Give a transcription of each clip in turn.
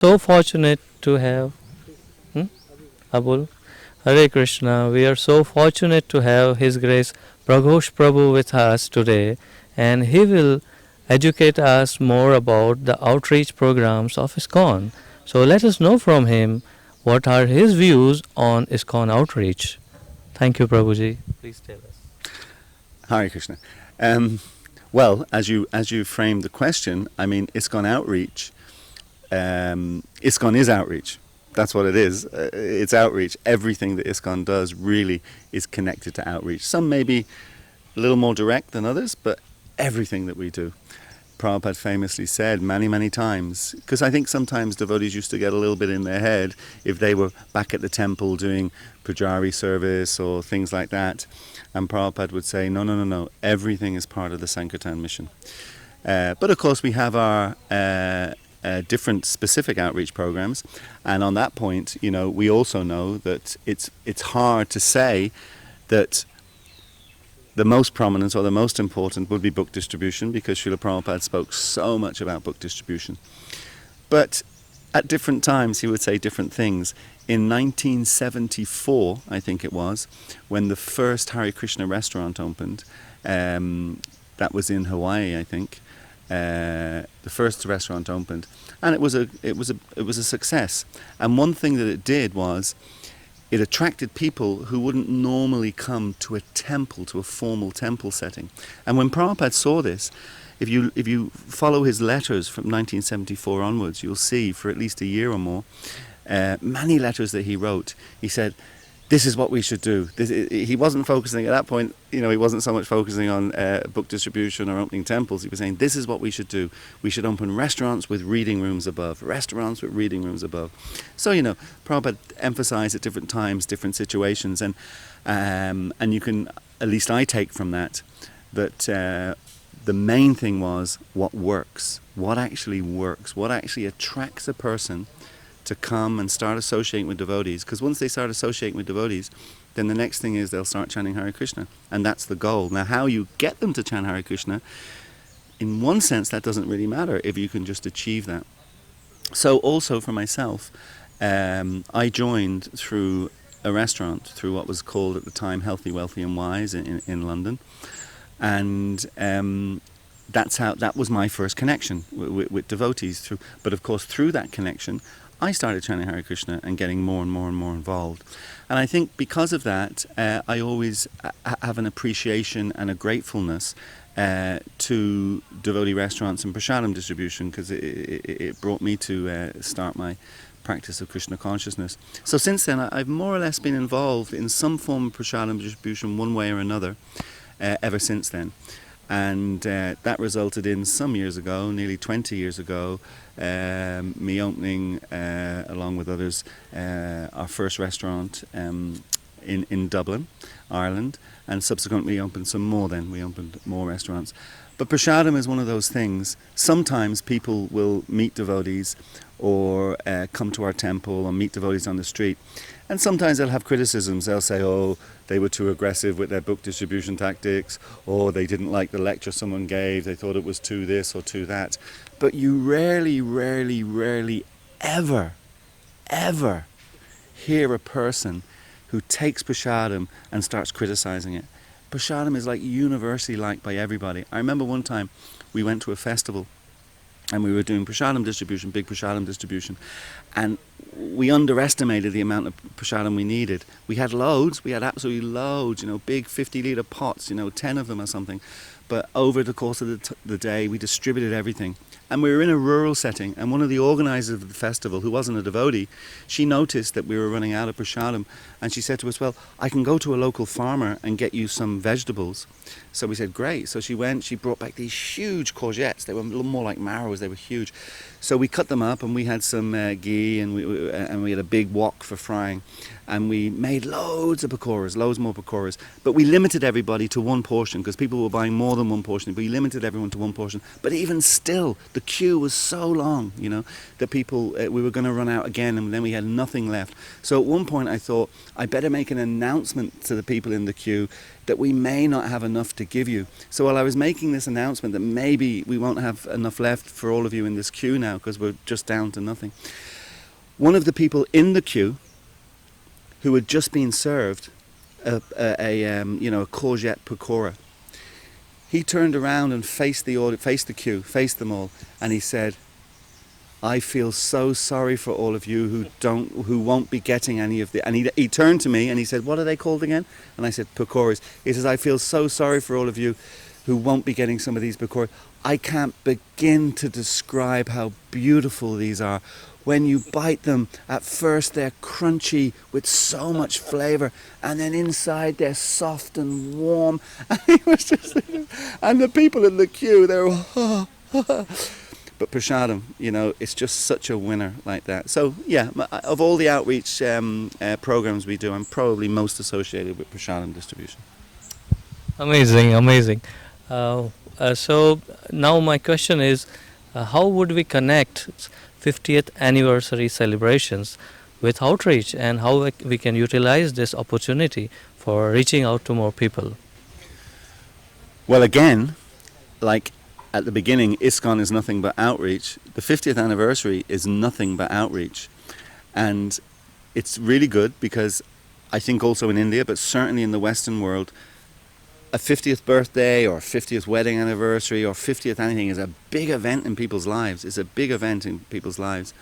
So fortunate to have hmm? Abul. Hare Krishna. We are so fortunate to have His Grace Praghosh Prabhu with us today, and he will educate us more about the outreach programs of ISKCON. So let us know from him what are his views on ISKCON outreach. Thank you, Prabhuji. Please tell us. Hare Krishna. Um, well, as you framed the question, I mean, ISKCON outreach. ISKCON is outreach. That's what it is. It's outreach. Everything that ISKCON does really is connected to outreach. Some may be a little more direct than others, but everything that we do. Prabhupada famously said many, many times, because I think sometimes devotees used to get a little bit in their head if they were back at the temple doing pujari service or things like that, and Prabhupada would say, no, no, no, no, everything is part of the Sankirtan mission. But of course we have our different specific outreach programs, and on that point, we also know that it's hard to say that the most prominent or the most important would be book distribution, because Srila Prabhupada spoke so much about book distribution. But at different times he would say different things. In 1974, I think it was, when the first Hare Krishna restaurant opened, that was in Hawaii, I think. The first restaurant opened, and it was a success. And one thing that it did was it attracted people who wouldn't normally come to a temple, to a formal temple setting. And when Prabhupada saw this, if you follow his letters from 1974 onwards, you'll see for at least a year or more, many letters that he wrote, he said, this is what we should do. He wasn't focusing at that point, he wasn't so much focusing on book distribution or opening temples. He was saying, this is what we should do. We should open restaurants with reading rooms above. Restaurants with reading rooms above. So, Prabhupada emphasized at different times, different situations. And you can, at least I take from that the main thing was what works. What actually works. What actually attracts a person to come and start associating with devotees, because once they start associating with devotees, then the next thing is they'll start chanting Hare Krishna, and that's the goal. Now, how you get them to chant Hare Krishna, in one sense that doesn't really matter if you can just achieve that. So also for myself, I joined through a restaurant, through what was called at the time Healthy, Wealthy and Wise in London, and that was my first connection with devotees. But of course through that connection I started chanting Hare Krishna and getting more and more and more involved. And I think because of that, I always have an appreciation and a gratefulness to devotee restaurants and prasadam distribution, because it brought me to start my practice of Krishna consciousness. So since then, I've more or less been involved in some form of prasadam distribution one way or another ever since then. And that resulted in some years ago, nearly 20 years ago, me opening, along with others, our first restaurant in Dublin, Ireland, and subsequently opened some more then. We opened more restaurants. But prasadam is one of those things. Sometimes people will meet devotees or come to our temple or meet devotees on the street. And sometimes they'll have criticisms. They'll say, oh, they were too aggressive with their book distribution tactics, or they didn't like the lecture someone gave, they thought it was too this or too that. But you rarely, rarely, rarely, ever hear a person who takes prasadam and starts criticizing it. Prasadam is like universally liked by everybody. I remember one time we went to a festival and we were doing prasadam distribution, big prasadam distribution, and we underestimated the amount of prasadam we needed. We had loads, we had absolutely loads, big 50-litre pots, 10 of them or something. But over the course of the day, we distributed everything. And we were in a rural setting, and one of the organisers of the festival, who wasn't a devotee, she noticed that we were running out of prasadam, and she said to us, well, I can go to a local farmer and get you some vegetables. So we said, great. So she went, she brought back these huge courgettes. They were a little more like marrows, they were huge. So we cut them up, and we had some ghee, and we had a big wok for frying. And we made loads of pakoras, loads more pakoras. But we limited everybody to one portion, because people were buying more than one portion. But we limited everyone to one portion. But even still, the queue was so long, that people, we were going to run out again, and then we had nothing left. So at one point I thought, I better make an announcement to the people in the queue that we may not have enough to give you. So while I was making this announcement that maybe we won't have enough left for all of you in this queue now, because we're just down to nothing, one of the people in the queue who had just been served a courgette pakora. He turned around and faced the queue, faced them all, and he said, "I feel so sorry for all of you who won't be getting any of the." And he turned to me and he said, "What are they called again?" And I said, "Pakoras." He says, "I feel so sorry for all of you who won't be getting some of these pakoras. I can't begin to describe how beautiful these are. When you bite them, at first they're crunchy with so much flavour, and then inside they're soft and warm." And he was just, and the people in the queue, they were, but Prashadam, it's just such a winner like that. So yeah, of all the outreach programs we do, I'm probably most associated with Prashadam distribution. Amazing. So now my question is, how would we connect 50th anniversary celebrations with outreach, and how we can utilize this opportunity for reaching out to more people? Well, again, like at the beginning, ISKCON is nothing but outreach. The 50th anniversary is nothing but outreach. And it's really good because I think also in India, but certainly in the Western world, a 50th birthday or 50th wedding anniversary or 50th anything is a big event in people's lives. It's a big event in people's lives.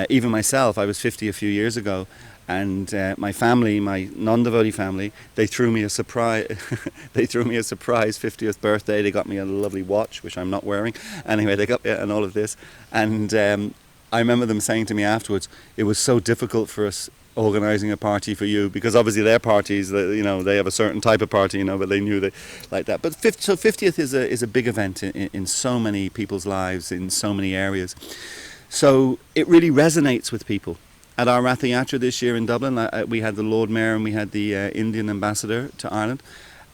Even myself, I was 50 a few years ago, and my family, my non-devotee family, they threw me a surprise. They threw me a surprise 50th birthday. They got me a lovely watch, which I'm not wearing. Anyway, they got me and all of this, and I remember them saying to me afterwards, "It was so difficult for us organising a party for you," because obviously their parties, they have a certain type of party, but they knew they like that. But 50th is a big event in so many people's lives, in so many areas. So it really resonates with people. At our Ratha Yatra this year in Dublin, we had the Lord Mayor and we had the Indian ambassador to Ireland.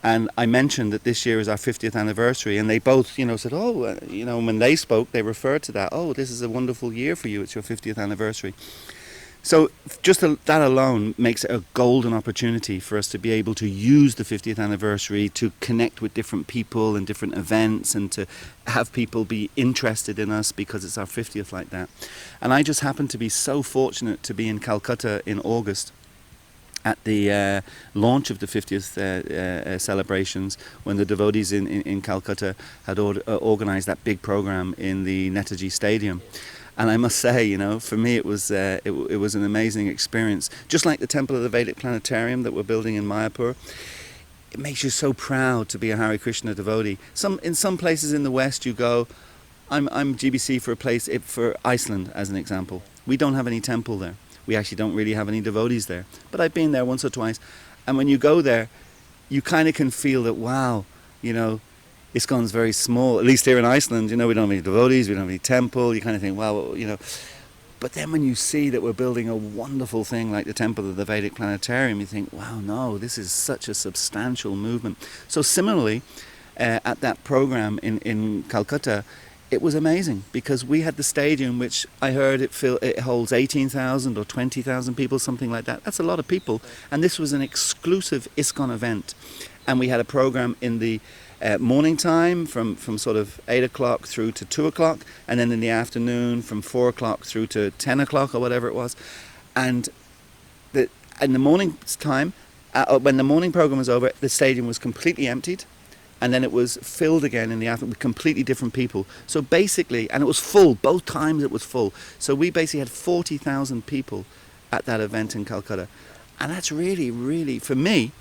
And I mentioned that this year is our 50th anniversary, and they both, said, when they spoke, they referred to that. "Oh, this is a wonderful year for you. It's your 50th anniversary." So just that alone makes it a golden opportunity for us to be able to use the 50th anniversary to connect with different people and different events, and to have people be interested in us because it's our 50th like that. And I just happened to be so fortunate to be in Calcutta in August at the launch of the 50th celebrations, when the devotees in Calcutta had organised that big program in the Netaji Stadium. And I must say, for me it was an amazing experience. Just like the Temple of the Vedic Planetarium that we're building in Mayapur, it makes you so proud to be a Hare Krishna devotee. In some places in the West you go, I'm GBC for Iceland as an example. We don't have any temple there. We actually don't really have any devotees there. But I've been there once or twice, and when you go there, you kind of can feel that, wow, ISKCON's very small, at least here in Iceland, we don't have any devotees, we don't have any temple. You kind of think, well, but then when you see that we're building a wonderful thing like the Temple of the Vedic Planetarium, you think, wow, no, this is such a substantial movement. So similarly, at that program in Calcutta, it was amazing because we had the stadium, which I heard it holds 18,000 or 20,000 people, something like that. That's a lot of people. And this was an exclusive ISKCON event. And we had a program in the morning time from sort of 8 o'clock through to 2 o'clock, and then in the afternoon from 4 o'clock through to 10 o'clock or whatever it was. And in the morning time, when the morning program was over, the stadium was completely emptied, and then it was filled again in the afternoon with completely different people. So basically, and it was full, both times it was full. So we basically had 40,000 people at that event in Calcutta. And that's really, really, for me,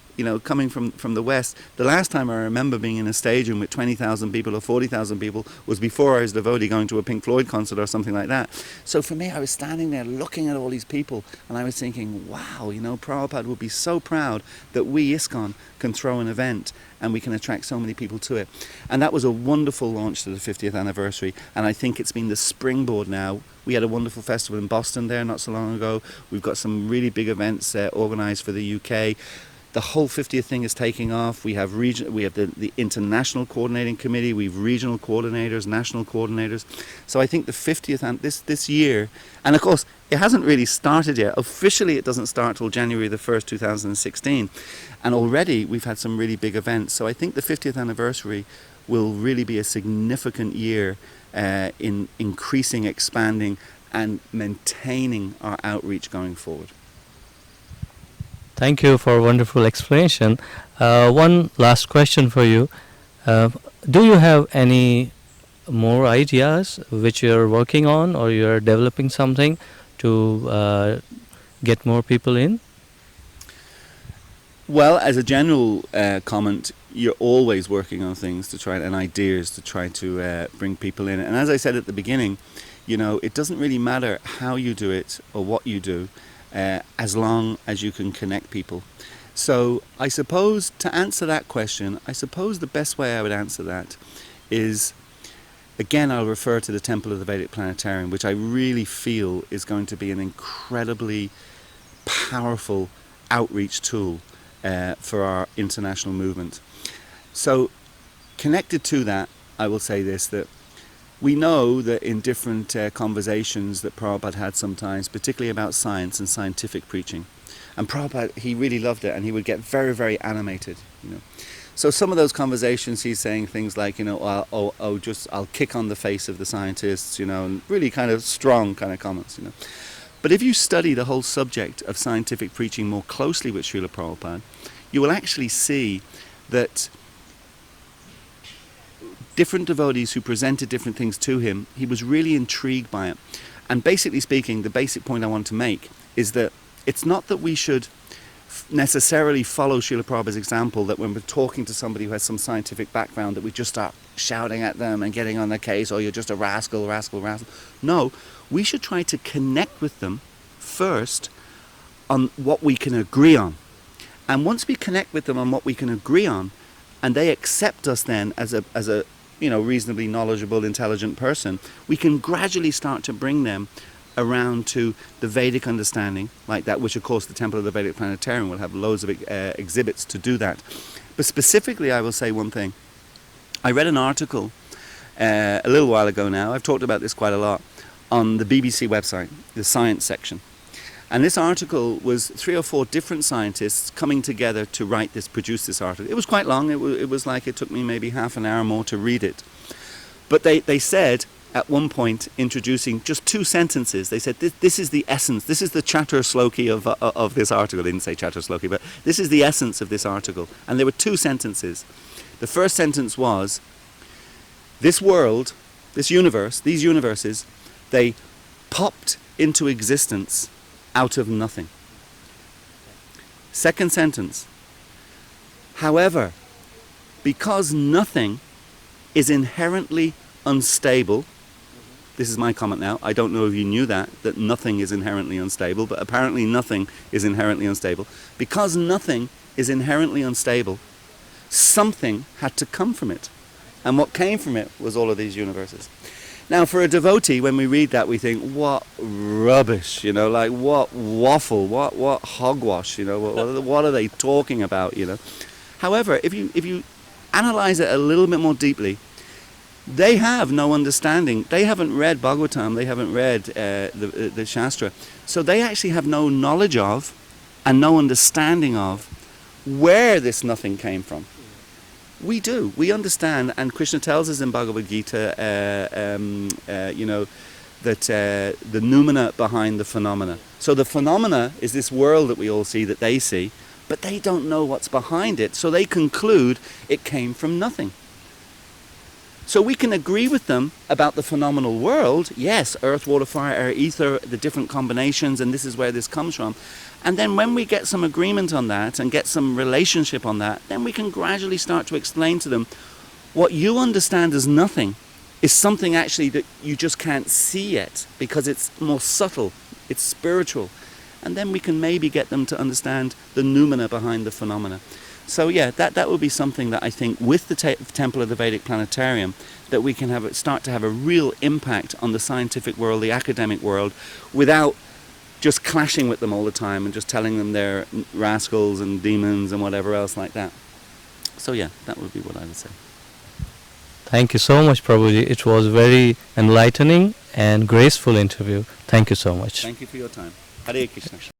coming from the West, the last time I remember being in a stadium with 20,000 people or 40,000 people was before I was a devotee going to a Pink Floyd concert or something like that. So for me, I was standing there looking at all these people, and I was thinking, wow, Prabhupada would be so proud that we, ISKCON, can throw an event and we can attract so many people to it. And that was a wonderful launch to the 50th anniversary, and I think it's been the springboard now. We had a wonderful festival in Boston there not so long ago. We've got some really big events organised for the UK. The whole 50th thing is taking off. We have the international coordinating committee. We have regional coordinators, national coordinators. So I think the 50th and this year, and of course it hasn't really started yet. Officially, it doesn't start till January the 1st, 2016, and already we've had some really big events. So I think the 50th anniversary will really be a significant year in increasing, expanding and maintaining our outreach going forward. Thank you for a wonderful explanation. One last question for you. Do you have any more ideas which you're working on, or you're developing something to get more people in? Well, as a general comment, you're always working on things to try and ideas to try to bring people in. And as I said at the beginning, you know, it doesn't really matter how you do it or what you do, as long as you can connect people. So I suppose to answer that question, I suppose the best way I would answer that is, again, I'll refer to the Temple of the Vedic Planetarium, which I really feel is going to be an incredibly powerful outreach tool for our international movement. So connected to that, I will say this, that we know that in different conversations that Prabhupada had sometimes, particularly about science and scientific preaching, and Prabhupada, he really loved it, and he would get very, very animated, you know. So some of those conversations, he's saying things like, you know, I'll kick on the face of the scientists, you know, and really kind of strong kind of comments, you know. But if you study the whole subject of scientific preaching more closely with Srila Prabhupada, you will actually see that different devotees who presented different things to him, he was really intrigued by it. And basically speaking, the basic point I want to make is that it's not that we should necessarily follow Srila Prabhupada's example, that when we're talking to somebody who has some scientific background, that we just start shouting at them and getting on their case, or you're just a rascal. No, we should try to connect with them first on what we can agree on. And once we connect with them on what we can agree on, and they accept us then as a you know, reasonably knowledgeable, intelligent person, we can gradually start to bring them around to the Vedic understanding like that, which of course the Temple of the Vedic Planetarium will have loads of exhibits to do that. But specifically, I will say one thing. I read an article a little while ago now, I've talked about this quite a lot, on the BBC website, the science section. And this article was 3 or 4 different scientists coming together to produce this article. It was quite long, it was like it took me maybe half an hour more to read it. But they said, at one point, introducing just 2 sentences, they said, this is the essence, this is the Chatur Sloki of this article. They didn't say Chatur Sloki, but this is the essence of this article. And there were 2 sentences. The first sentence was, this world, this universe, these universes, they popped into existence out of nothing. Second sentence, however, because nothing is inherently unstable, this is my comment now, I don't know if you knew that nothing is inherently unstable, but apparently nothing is inherently unstable. Because nothing is inherently unstable, something had to come from it. And what came from it was all of these universes. Now, for a devotee, when we read that, we think, what rubbish, you know, like what waffle, what hogwash, you know, what are they talking about, you know. However, if you analyze it a little bit more deeply, they have no understanding. They haven't read Bhagavatam, they haven't read the Shastra, so they actually have no knowledge of and no understanding of where this nothing came from. We do. We understand, and Krishna tells us in Bhagavad Gita, you know, that the noumena behind the phenomena. So the phenomena is this world that we all see, that they see, but they don't know what's behind it, so they conclude it came from nothing. So we can agree with them about the phenomenal world, yes, earth, water, fire, air, ether, the different combinations, and this is where this comes from. And then when we get some agreement on that and get some relationship on that, then we can gradually start to explain to them what you understand as nothing is something actually that you just can't see yet, because it's more subtle, it's spiritual. And then we can maybe get them to understand the noumena behind the phenomena. So yeah, that would be something that I think with the Temple of the Vedic Planetarium, that we can start to have a real impact on the scientific world, the academic world, without just clashing with them all the time and just telling them they're rascals and demons and whatever else like that. So yeah, that would be what I would say. Thank you so much, Prabhuji. It was very enlightening and graceful interview. Thank you so much. Thank you for your time. Hare Krishna.